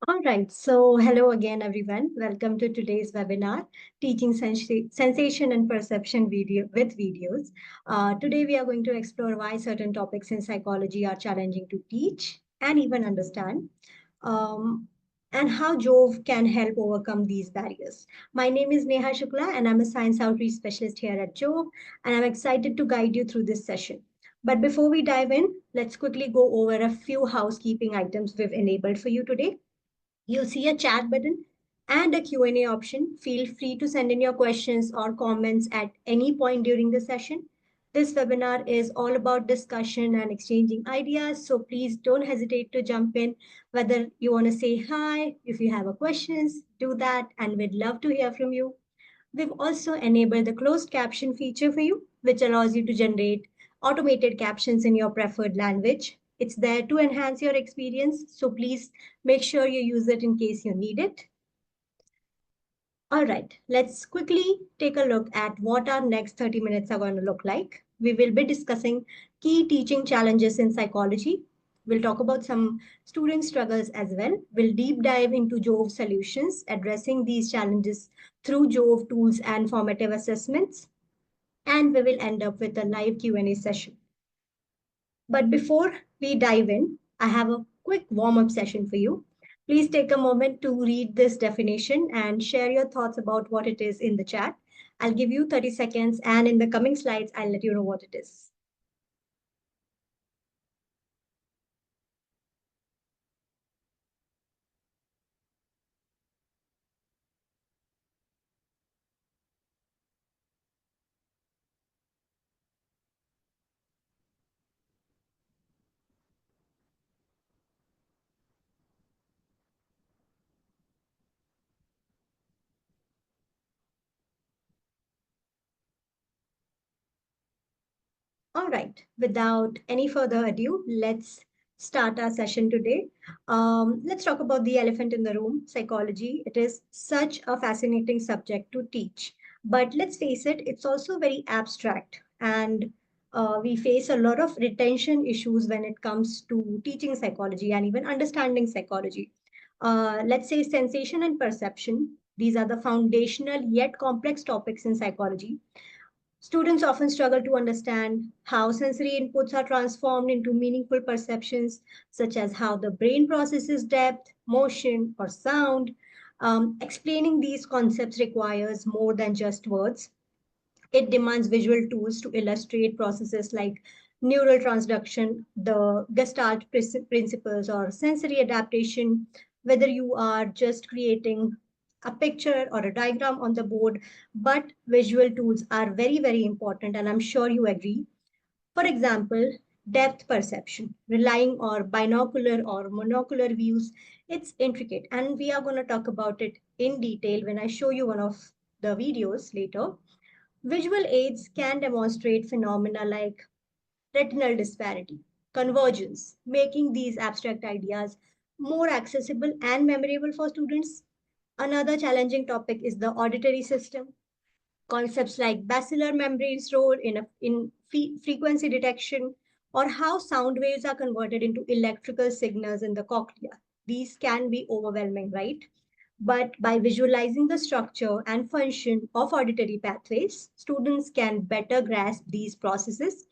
All right, so hello again, everyone. Welcome to today's webinar, Teaching Sensation and Perception with Videos. Today, we are going to explore why certain topics in psychology are challenging to teach and even understand, um, and how Jove can help overcome these barriers. My name is Neha Shukla, and I'm a science outreach specialist here at Jove, and I'm excited to guide you through this session. But before we dive in, let's quickly go over a few housekeeping items we've enabled for you today. You'll see a chat button and a Q&A option. Feel free to send in your questions or comments at any point during the session. This webinar is all about discussion and exchanging ideas, so please don't hesitate to jump in. Whether you want to say hi, if you have a questions, do that, and we'd love to hear from you. We've also enabled the closed caption feature for you, which allows you to generate automated captions in your preferred language. It's there to enhance your experience, so please make sure you use it in case you need it. All right, let's quickly take a look at what our next 30 minutes are going to look like. We will be discussing key teaching challenges in psychology. We'll talk about some student struggles as well. We'll deep dive into Jove solutions, addressing these challenges through Jove tools and formative assessments. And we will end up with a live Q&A session. But before we dive in, I have a quick warm-up session for you. Please take a moment to read this definition and share your thoughts about what it is in the chat. I'll give you 30 seconds, and in the coming slides, I'll let you know what it is. All right, without any further ado, let's start our session today. Let's talk about the elephant in the room, psychology. It is such a fascinating subject to teach, but let's face it, it's also very abstract, and we face a lot of retention issues when it comes to teaching psychology and even understanding psychology. Let's say sensation and perception. These are the foundational yet complex topics in psychology. Students often struggle to understand how sensory inputs are transformed into meaningful perceptions, such as how the brain processes depth, motion, or sound. Explaining these concepts requires more than just words. It demands visual tools to illustrate processes like neural transduction, the Gestalt principles, or sensory adaptation. Whether you are just creating a picture or a diagram on the board, but visual tools are very, very important, and I'm sure you agree. For example, depth perception, relying on binocular or monocular views, it's intricate, and we are going to talk about it in detail when I show you one of the videos later. Visual aids can demonstrate phenomena like retinal disparity, convergence, making these abstract ideas more accessible and memorable for students. Another challenging topic is the auditory system. Concepts like basilar membrane's role in frequency detection, or how sound waves are converted into electrical signals in the cochlea. These can be overwhelming, right? But by visualizing the structure and function of auditory pathways, students can better grasp these processes,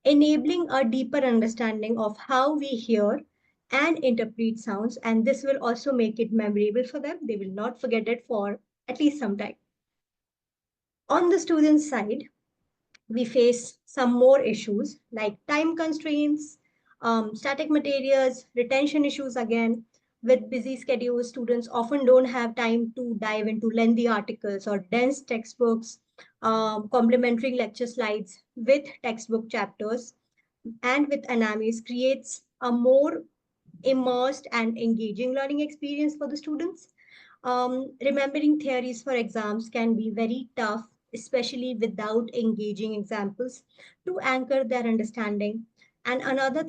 enabling a deeper understanding of how we hear and interpret sounds. And this will also make it memorable for them. They will not forget it for at least some time. On the student side, we face some more issues like time constraints, static materials, retention issues again. With busy schedules, students often don't have time to dive into lengthy articles or dense textbooks, complementary lecture slides with textbook chapters and with Anamis creates a more immersed and engaging learning experience for the students. Remembering theories for exams can be very tough, especially without engaging examples to anchor their understanding. And another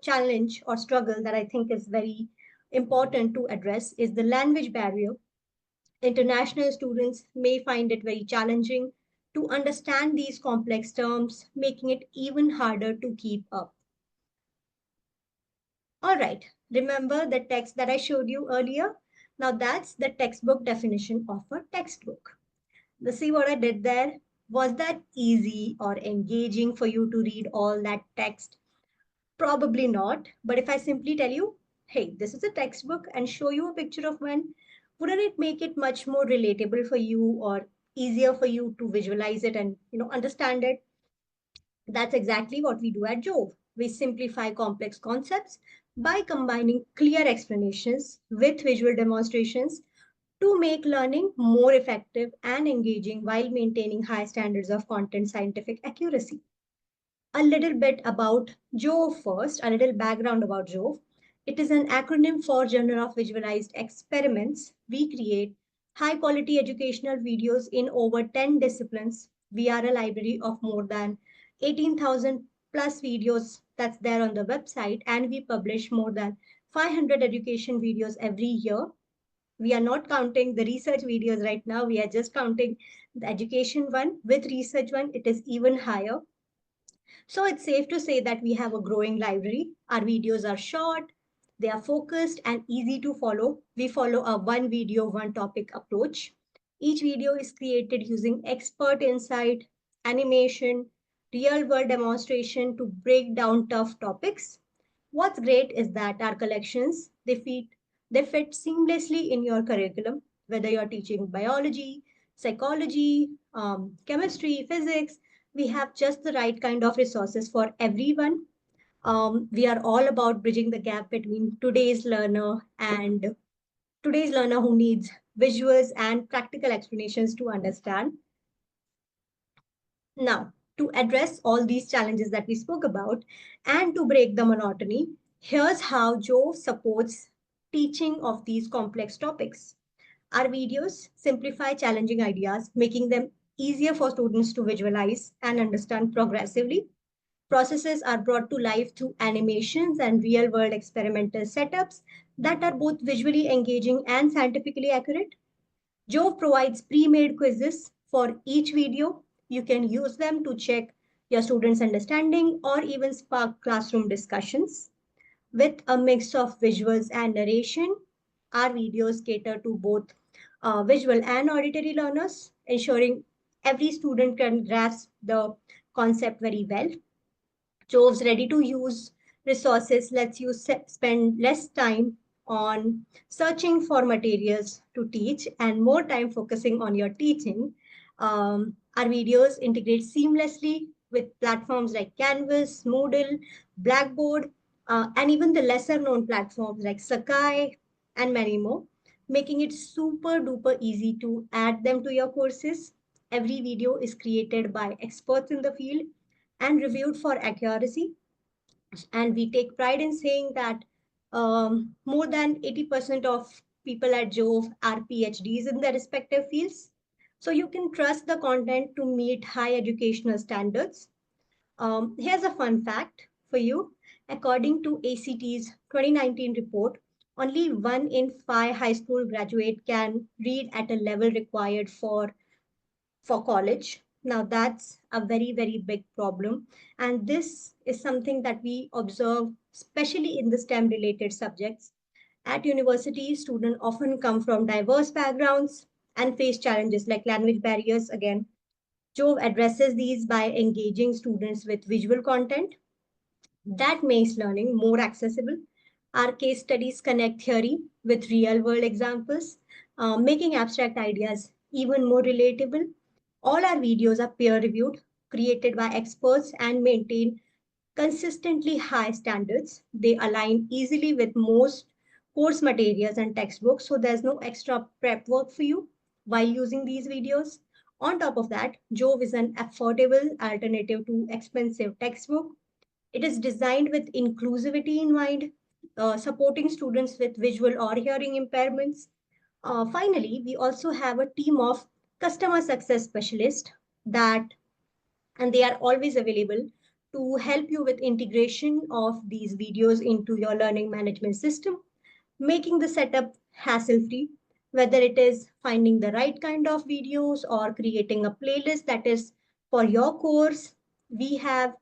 challenge or struggle that I think is very important to address is the language barrier. International students may find it very challenging to understand these complex terms, making it even harder to keep up. All right, remember the text that I showed you earlier? Now that's the textbook definition of a textbook. See what I did there? Was that easy or engaging for you to read all that text? Probably not. But if I simply tell you, hey, this is a textbook and show you a picture of one, wouldn't it make it much more relatable for you or easier for you to visualize it and understand it? That's exactly what we do at Jove. We simplify complex concepts by combining clear explanations with visual demonstrations to make learning more effective and engaging while maintaining high standards of content scientific accuracy. A little bit about Jove first, a little background about Jove. It is an acronym for Journal of Visualized Experiments. We create high quality educational videos in over 10 disciplines. We are a library of more than 18,000 plus videos that's there on the website, and we publish more than 500 education videos every year. We are not counting the research videos right now. We are just counting the education one. With research one, it is even higher. So it's safe to say that we have a growing library. Our videos are short, they are focused and easy to follow. We follow a one video, one topic approach. Each video is created using expert insight, animation, real world demonstration to break down tough topics. What's great is that our collections, they fit seamlessly in your curriculum, whether you're teaching biology, psychology, chemistry, physics. We have just the right kind of resources for everyone. We are all about bridging the gap between today's learner who needs visuals and practical explanations to understand. Now, to address all these challenges that we spoke about and to break the monotony, here's how Jove supports teaching of these complex topics. Our videos simplify challenging ideas, making them easier for students to visualize and understand progressively. Processes are brought to life through animations and real world experimental setups that are both visually engaging and scientifically accurate. Jove provides pre-made quizzes for each video. You can use them to check your students' understanding or even spark classroom discussions. With a mix of visuals and narration, our videos cater to both visual and auditory learners, ensuring every student can grasp the concept very well. Jove's ready-to-use resources lets you spend less time on searching for materials to teach and more time focusing on your teaching. Our videos integrate seamlessly with platforms like Canvas, Moodle, Blackboard, and even the lesser known platforms like Sakai and many more, making it super duper easy to add them to your courses. Every video is created by experts in the field and reviewed for accuracy. And we take pride in saying that more than 80% of people at Jove are PhDs in their respective fields. So you can trust the content to meet high educational standards. Here's a fun fact for you. According to ACT's 2019 report, only 1 in 5 high school graduate can read at a level required for college. Now that's a very, very big problem. And this is something that we observe, especially in the STEM related subjects. At university, students often come from diverse backgrounds and face challenges like language barriers. Again, Jove addresses these by engaging students with visual content that makes learning more accessible. Our case studies connect theory with real world examples, making abstract ideas even more relatable. All our videos are peer reviewed, created by experts, and maintain consistently high standards. They align easily with most course materials and textbooks, so there's no extra prep work for you while using these videos. On top of that, Jove is an affordable alternative to expensive textbook. It is designed with inclusivity in mind, supporting students with visual or hearing impairments. Finally, we also have a team of customer success specialists that and they are always available to help you with integration of these videos into your learning management system, making the setup hassle free, whether it is finding the right kind of videos or creating a playlist that is for your course. We have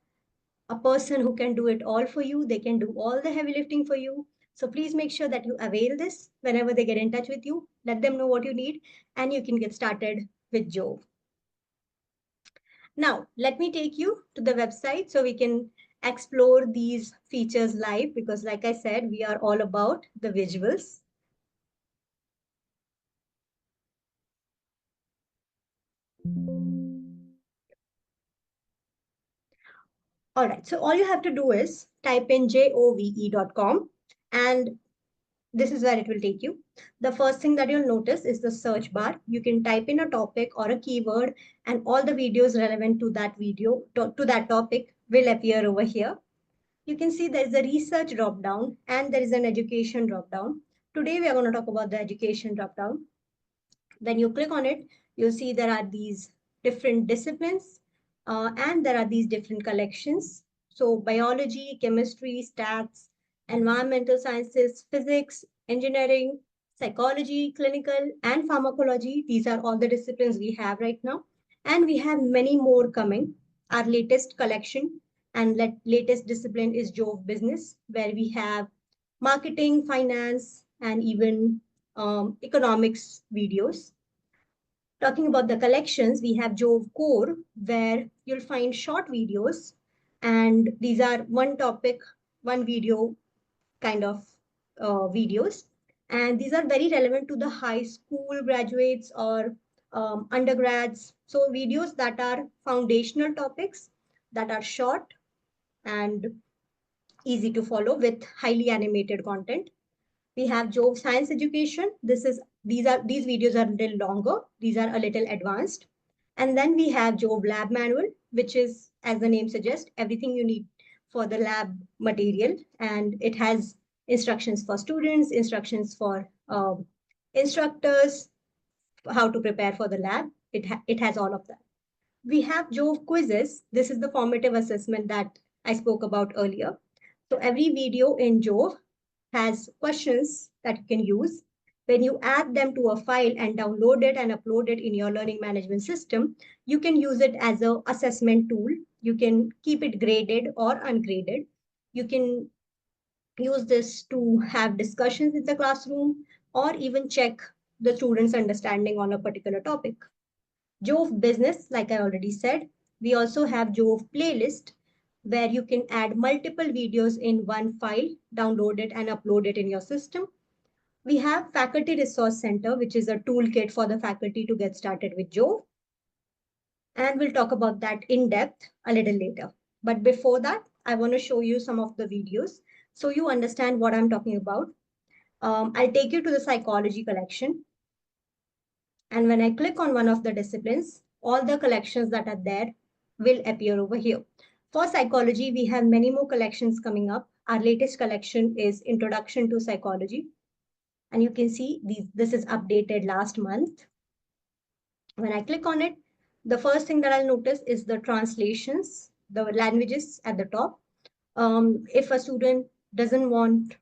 a person who can do it all for you. They can do all the heavy lifting for you. So please make sure that you avail this whenever they get in touch with you. Let them know what you need, and you can get started with Jove. Now, let me take you to the website so we can explore these features live, because like I said, we are all about the visuals. All right, so all you have to do is type in jove.com, and this is where it will take you. The first thing that you'll notice is the search bar. You can type in a topic or a keyword, and all the videos relevant to that to that topic will appear over here. You can see there is a research drop down and there is an education drop down. Today we are going to talk about the education drop down. When you click on it, you'll see there are these different disciplines, and there are these different collections. So biology, chemistry, stats, environmental sciences, physics, engineering, psychology, clinical, and pharmacology. These are all the disciplines we have right now. And we have many more coming. Our latest collection and latest discipline is Jove Business, where we have marketing, finance, and even economics videos. Talking about the collections, we have Jove Core, where you'll find short videos, and these are one topic, one video kind of videos. And these are very relevant to the high school graduates or undergrads. So videos that are foundational topics that are short and easy to follow with highly animated content. We have Jove Science Education. These videos are a little longer. These are a little advanced. And then we have Jove Lab Manual, which is, as the name suggests, everything you need for the lab material. And it has instructions for students, instructions for instructors, how to prepare for the lab. It has all of that. We have Jove Quizzes. This is the formative assessment that I spoke about earlier. So every video in Jove has questions that you can use. When you add them to a file and download it and upload it in your learning management system, you can use it as an assessment tool. You can keep it graded or ungraded. You can use this to have discussions in the classroom or even check the students' understanding on a particular topic. Jove Business, like I already said. We also have Jove Playlist, where you can add multiple videos in one file, download it and upload it in your system. We have Faculty Resource Center, which is a toolkit for the faculty to get started with Jove. And we'll talk about that in depth a little later. But before that, I want to show you some of the videos so you understand what I'm talking about. I'll take you to the psychology collection. And when I click on one of the disciplines, all the collections that are there will appear over here. For psychology, we have many more collections coming up. Our latest collection is Introduction to Psychology. And you can see this is updated last month. When I click on it, the first thing that I'll notice is the translations, the languages at the top. If a student doesn't want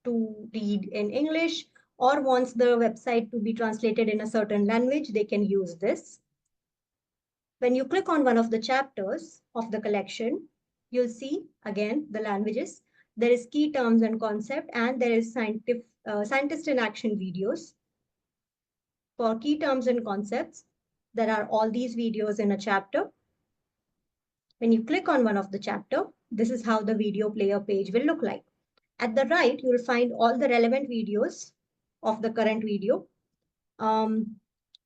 to read in English or wants the website to be translated in a certain language, they can use this. When you click on one of the chapters of the collection, you'll see again the languages. There is key terms and concept, and there is scientist in action videos. For key terms and concepts, there are all these videos in a chapter. When you click on one of the chapter, this is how the video player page will look like. At the right, you will find all the relevant videos of the current video.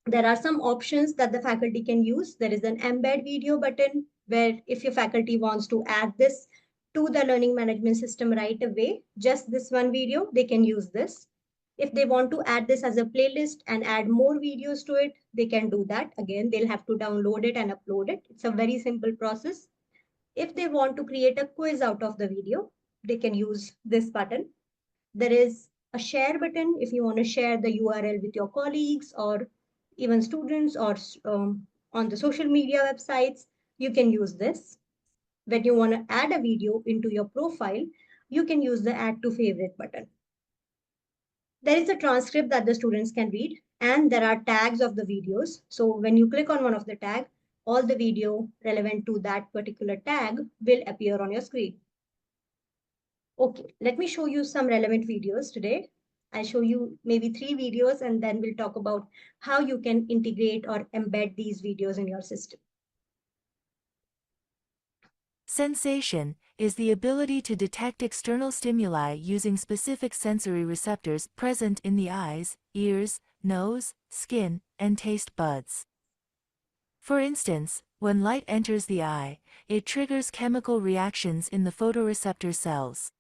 There are some options that the faculty can use. There is an embed video button where if your faculty wants to add this to the learning management system right away, just this one video, they can use this. If they want to add this as a playlist and add more videos to it, they can do that. Again, they'll have to download it and upload it. It's a very simple process. If they want to create a quiz out of the video, they can use this button. There is a share button if you want to share the URL with your colleagues or even students or on the social media websites, you can use this. When you want to add a video into your profile, you can use the add to favorite button. There is a transcript that the students can read, and there are tags of the videos. So when you click on one of the tag, all the video relevant to that particular tag will appear on your screen. Okay, let me show you some relevant videos today. I'll show you maybe 3 videos and then we'll talk about how you can integrate or embed these videos in your system. Sensation is the ability to detect external stimuli using specific sensory receptors present in the eyes, ears, nose, skin, and taste buds. For instance, when light enters the eye, it triggers chemical reactions in the photoreceptor cells.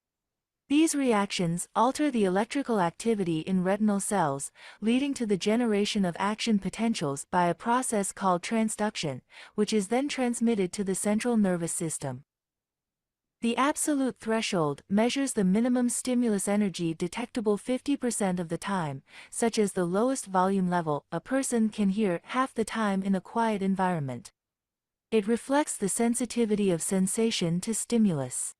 These reactions alter the electrical activity in retinal cells, leading to the generation of action potentials by a process called transduction, which is then transmitted to the central nervous system. The absolute threshold measures the minimum stimulus energy detectable 50% of the time, such as the lowest volume level a person can hear half the time in a quiet environment. It reflects the sensitivity of sensation to stimulus.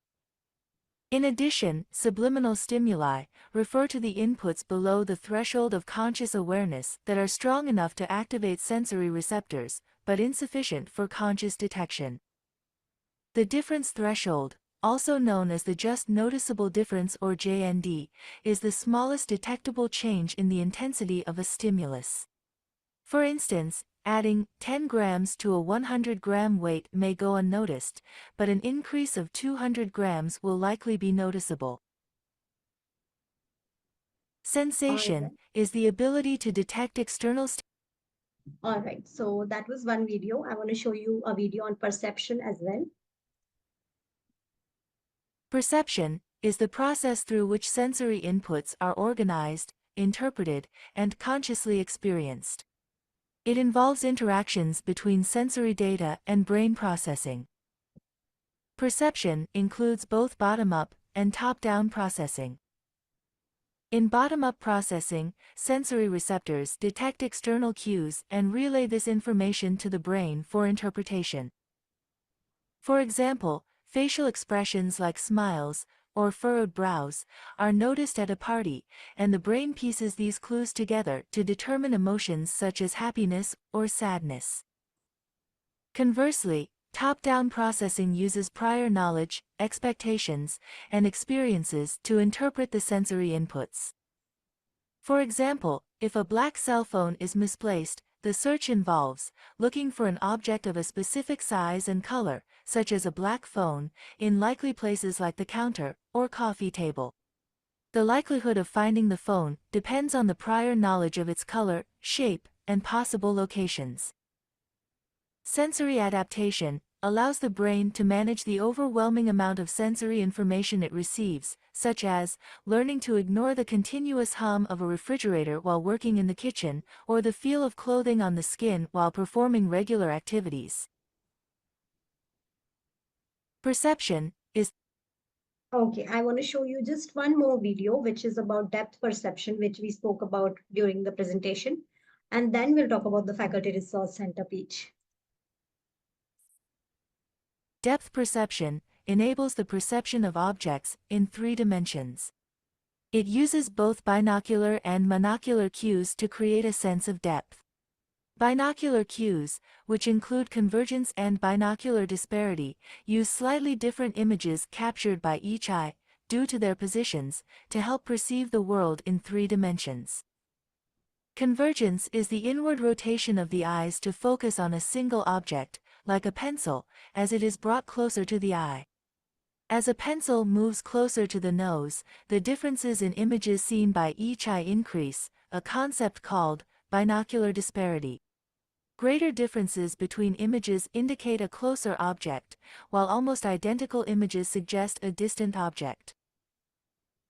In addition, subliminal stimuli refer to the inputs below the threshold of conscious awareness that are strong enough to activate sensory receptors, but insufficient for conscious detection. The difference threshold, also known as the just noticeable difference or JND, is the smallest detectable change in the intensity of a stimulus. For instance, adding 10 grams to a 100-gram weight may go unnoticed, but an increase of 200 grams will likely be noticeable. Sensation is the ability to detect external All right, so that was one video. I want to show you a video on perception as well. Perception is the process through which sensory inputs are organized, interpreted, and consciously experienced. It involves interactions between sensory data and brain processing. Perception includes both bottom-up and top-down processing. In bottom-up processing, sensory receptors detect external cues and relay this information to the brain for interpretation. For example, facial expressions like smiles or furrowed brows are noticed at a party, and the brain pieces these clues together to determine emotions such as happiness or sadness. Conversely, top-down processing uses prior knowledge, expectations, and experiences to interpret the sensory inputs. For example, if a black cell phone is misplaced, the search involves looking for an object of a specific size and color, such as a black phone, in likely places like the counter or coffee table. The likelihood of finding the phone depends on the prior knowledge of its color, shape, and possible locations. Sensory adaptation allows the brain to manage the overwhelming amount of sensory information it receives, such as learning to ignore the continuous hum of a refrigerator while working in the kitchen, or the feel of clothing on the skin while performing regular activities. Perception is Okay, I want to show you just one more video, which is about depth perception, which we spoke about during the presentation. And then we'll talk about the Faculty Resource Center page. depth perception enables the perception of objects in 3 dimensions. It uses both binocular and monocular cues to create a sense of depth. Binocular cues, which include convergence and binocular disparity, use slightly different images captured by each eye, due to their positions, to help perceive the world in 3 dimensions. Convergence is the inward rotation of the eyes to focus on a single object, like a pencil, as it is brought closer to the eye. As a pencil moves closer to the nose, the differences in images seen by each eye increase, a concept called binocular disparity. Greater differences between images indicate a closer object, while almost identical images suggest a distant object.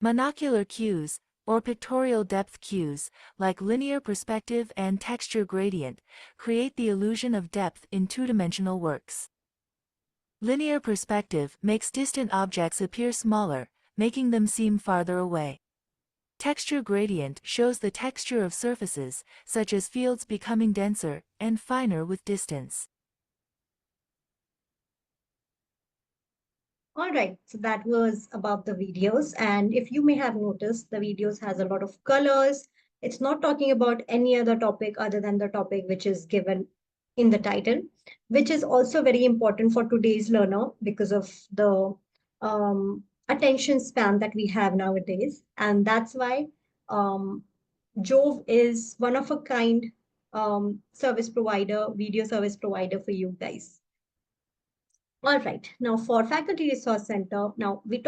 Monocular cues, or pictorial depth cues, like linear perspective and texture gradient, create the illusion of depth in 2-dimensional works. Linear perspective makes distant objects appear smaller, making them seem farther away. Texture gradient shows the texture of surfaces, such as fields becoming denser and finer with distance. All right, so that was about the videos. And if you may have noticed, the videos has a lot of colors. It's not talking about any other topic other than the topic which is given in the title, which is also very important for today's learner because of the attention span that we have nowadays. And that's why Jove is one of a kind service provider, video service provider for you guys. All right. Now for Faculty Resource Center, now we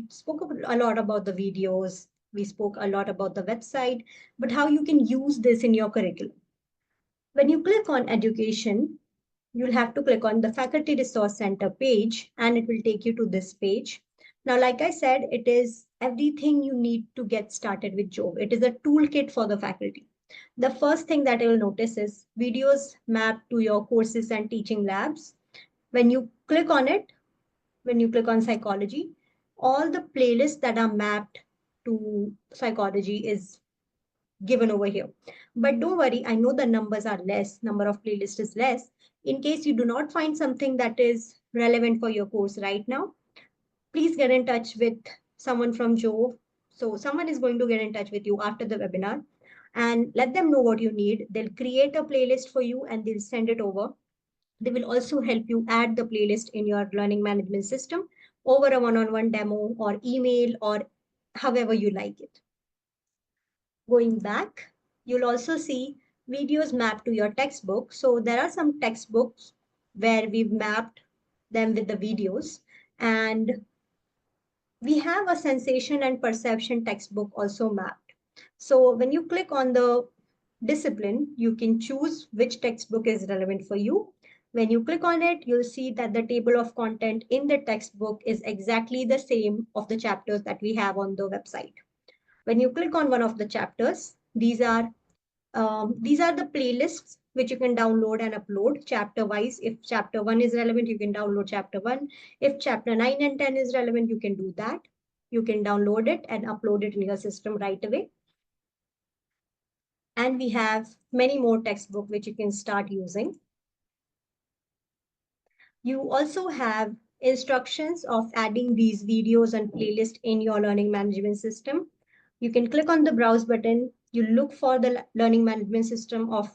spoke a lot about the videos, we spoke a lot about the website, but how you can use this in your curriculum. When you click on education, you'll have to click on the Faculty Resource Center page and it will take you to this page. Now, like I said, it is everything you need to get started with Jove. It is a toolkit for the faculty. The first thing that you'll notice is videos mapped to your courses and teaching labs. When you click on it, when you click on psychology, all the playlists that are mapped to psychology is given over here. But don't worry, I know the numbers are less, number of playlists is less. In case you do not find something that is relevant for your course right now, please get in touch with someone from Jove. So someone is going to get in touch with you after the webinar and let them know what you need. They'll create a playlist for you and they'll send it over. They will also help you add the playlist in your learning management system over a one-on-one demo or email or however you like it. Going back, you'll also see videos mapped to your textbook. So there are some textbooks where we've mapped them with the videos. And we have a sensation and perception textbook also mapped. So when you click on the discipline, you can choose which textbook is relevant for you. When you click on it, you'll see that the table of content in the textbook is exactly the same of the chapters that we have on the website. When you click on one of the chapters, these are the playlists which you can download and upload chapter wise. If chapter 1 is relevant, you can download chapter 1. If chapter 9 and 10 is relevant, you can do that. You can download it and upload it in your system right away. And we have many more textbooks which you can start using. You also have instructions of adding these videos and playlists in your learning management system. You can click on the browse button. You look for the learning management system of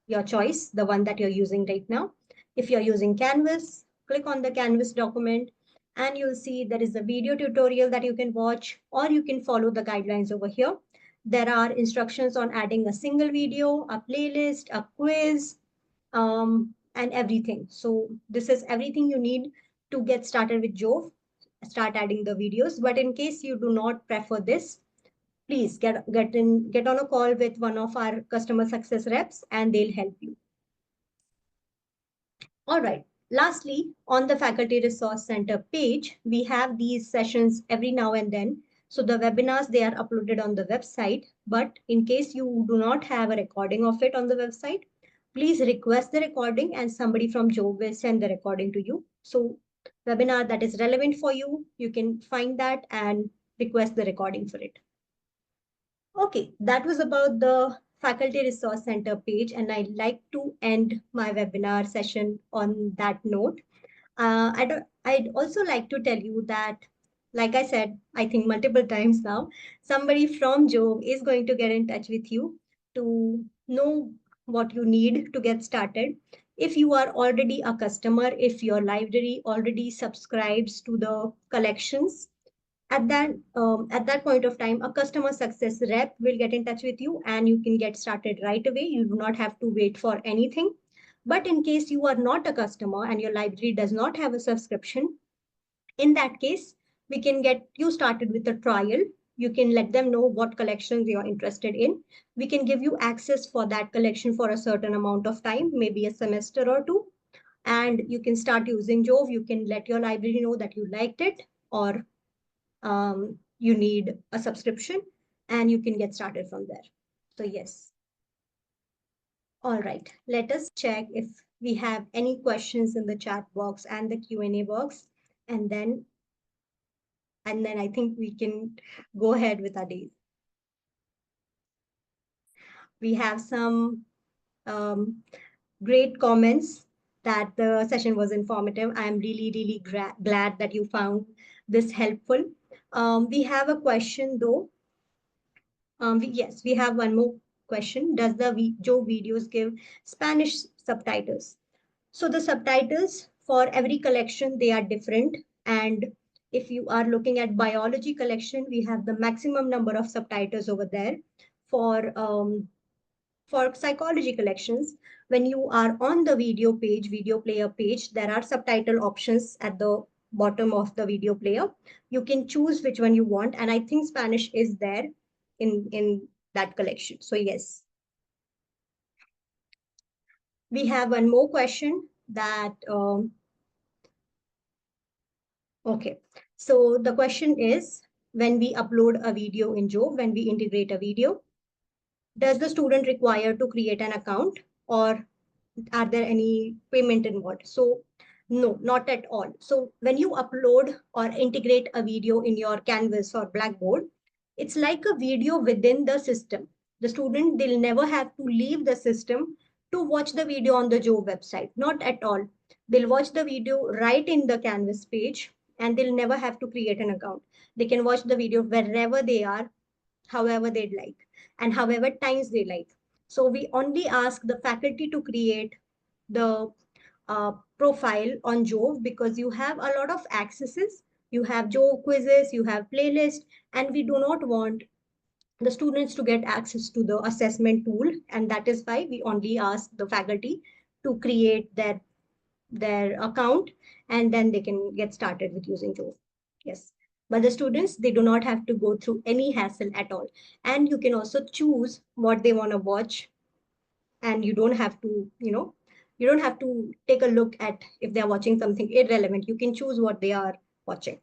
your choice, the one that you're using right now. If you're using Canvas, click on the Canvas document and you'll see there is a video tutorial that you can watch or you can follow the guidelines over here. There are instructions on adding a single video, a playlist, a quiz, and everything. So this is everything you need to get started with Jove. Start adding the videos. But in case you do not prefer this, please get on a call with one of our customer success reps and they'll help you. All right. Lastly, on the Faculty Resource Center page, we have these sessions every now and then. So the webinars, they are uploaded on the website. But in case you do not have a recording of it on the website, please request the recording and somebody from Jove will send the recording to you. So webinar that is relevant for you, you can find that and request the recording for it. Okay, that was about the Faculty Resource Center page, and I'd like to end my webinar session on that note. I'd also like to tell you that, like I said, I think multiple times now, somebody from Jove is going to get in touch with you to know what you need to get started. If you are already a customer, if your library already subscribes to the collections, at that point of time, a customer success rep will get in touch with you and you can get started right away. You do not have to wait for anything. But in case you are not a customer and your library does not have a subscription, in that case, we can get you started with a trial. You can let them know what collections you're interested in. We can give you access for that collection for a certain amount of time, maybe a semester or two. And you can start using Jove. You can let your library know that you liked it or you need a subscription and you can get started from there. So yes. All right, let us check if we have any questions in the chat box and the Q&A box. And then I think we can go ahead with our days. We have some great comments that the session was informative. I'm really glad that you found this helpful. We have a question though. Yes, we have one more question. Does the Jove videos give Spanish subtitles. So the subtitles for every collection, they are different. And if you are looking at biology collection, we have the maximum number of subtitles over there. For psychology collections, when you are on the video page, video player page, there are subtitle options at the bottom of the video player. You can choose which one you want. And I think Spanish is there in that collection. So yes. We have one more question that, okay. So the question is, when we upload a video in Jove, when we integrate a video, does the student require to create an account, or are there any payment involved? So no, not at all. So when you upload or integrate a video in your Canvas or Blackboard, it's like a video within the system. The student, they'll never have to leave the system to watch the video on the Jove website. Not at all. They'll watch the video right in the Canvas page, and they'll never have to create an account. They can watch the video wherever they are, however they'd like, and however times they like. So we only ask the faculty to create the profile on Jove, because you have a lot of accesses. You have Jove quizzes, you have playlist, and we do not want the students to get access to the assessment tool. And that is why we only ask the faculty to create their account, and then they can get started with using Jove. Yes. But the students, they do not have to go through any hassle at all. And you can also choose what they want to watch. And you don't have to, you don't have to take a look at if they're watching something irrelevant. You can choose what they are watching.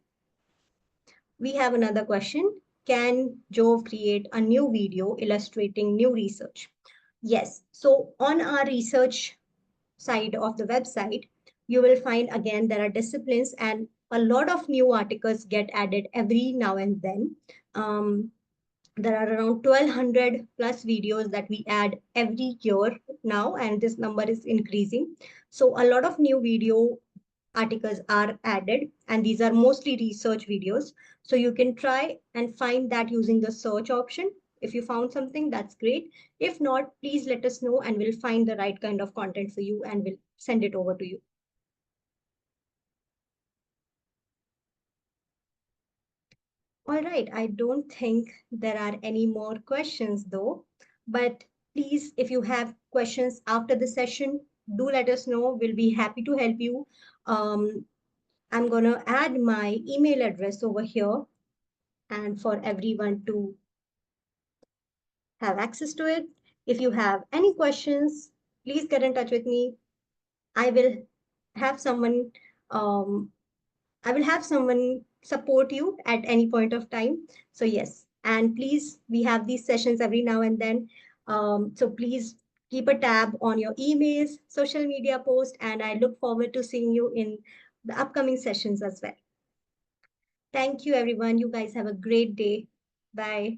We have another question. Can Jove create a new video illustrating new research? Yes. So on our research side of the website, you will find again there are disciplines, and a lot of new articles get added every now and then. There are around 1200 plus videos that we add every year now, and this number is increasing. So a lot of new video articles are added, and these are mostly research videos. So you can try and find that using the search option. If you found something, that's great. If not, please let us know, and we'll find the right kind of content for you, and we'll send it over to you. All right, I don't think there are any more questions though, but please, if you have questions after the session, do let us know. We'll be happy to help you. I'm going to add my email address over here, and for everyone to have access to it. If you have any questions, please get in touch with me. I will have someone um, I will have someone support you at any point of time. So yes, and please, we have these sessions every now and then. So please keep a tab on your emails, social media posts, and I look forward to seeing you in the upcoming sessions as well. Thank you, everyone. You guys have a great day. Bye.